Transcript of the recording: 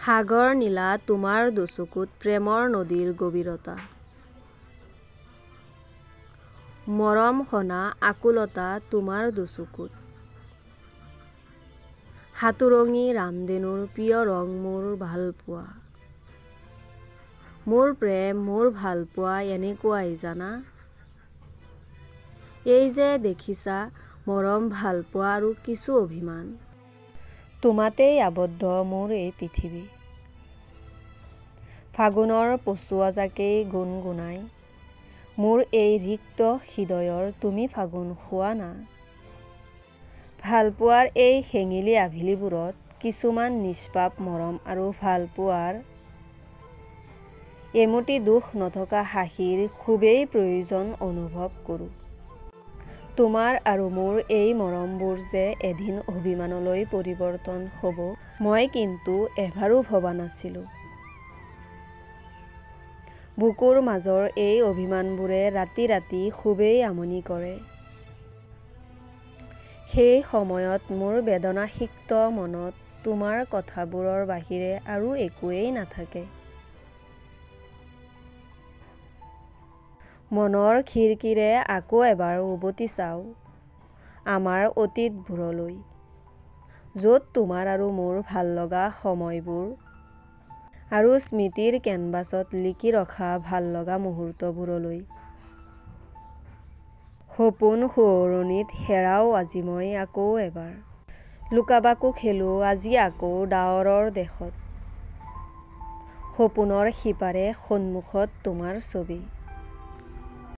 সাগৰ নীলা তোমাৰ দুচকুত প্ৰেমৰ নদীৰ গভীৰতা। মৰম সনা আকুলতা তোমাৰ দুচকুত। সাতুৰঙী ৰামধেনুৰ প্ৰিয় ৰং মোৰ ভালপোৱা। মোৰ প্ৰেম মোৰ ভালপোৱা এনেকুৱাই জানা। এই যে দেখিছা মৰম ভালপোৱা আৰু কিছু অভিমান। তোমাতেই আবদ্ধ মোৰ এই পৃথিৱী। ফাগুনৰ পছুৱা জাকেই গুণগুণাই মোৰ এই ৰিক্ত হৃদয়ৰ তুমি ফাগুন খোৱা না। ভালপোৱাৰ এই শেঙিলী আভিলিবোৰত কিছুমান নিষ্পাপ মৰম আৰু ভালপোৱাৰ এমুঠি দুখ নথকা হাঁহিৰ খুবেই প্ৰয়োজন অনুভৱ কৰোঁ। তোমাৰ আৰু মোৰ এই মৰমবোৰ যে এদিন অভিমানলৈ পৰিৱৰ্তন হ'ব মই কিন্তু এবাৰো ভবা নাছিলোঁ। বুকুৰ মাজৰ এই অভিমানবোৰে ৰাতি ৰাতি খুবেই আমনি কৰে। সেই সময়ত মোৰ বেদনাসিক্ত মনত তোমাৰ কথাবোৰৰ বাহিৰে আৰু একোৱেই নাথাকে। মনৰ খিৰিকীৰে আকৌ এবাৰ উভতি চাওঁ আমাৰ অতীতবোৰলৈ, য'ত তোমাৰ আৰু মোৰ ভাল লগা সময়বোৰ আৰু স্মৃতিৰ কেনভাছত লিখি ৰখা ভাল লগা মুহূৰ্তবোৰলৈ। সপোন সোঁৱৰণিত হেৰাওঁ আজি মই আকৌ এবাৰ। লুকা-ভাকু খেলোঁ আজি আকৌ ডাৱৰৰ দেশত। সপোনৰ সিপাৰে সন্মুখত তোমাৰ ছবি।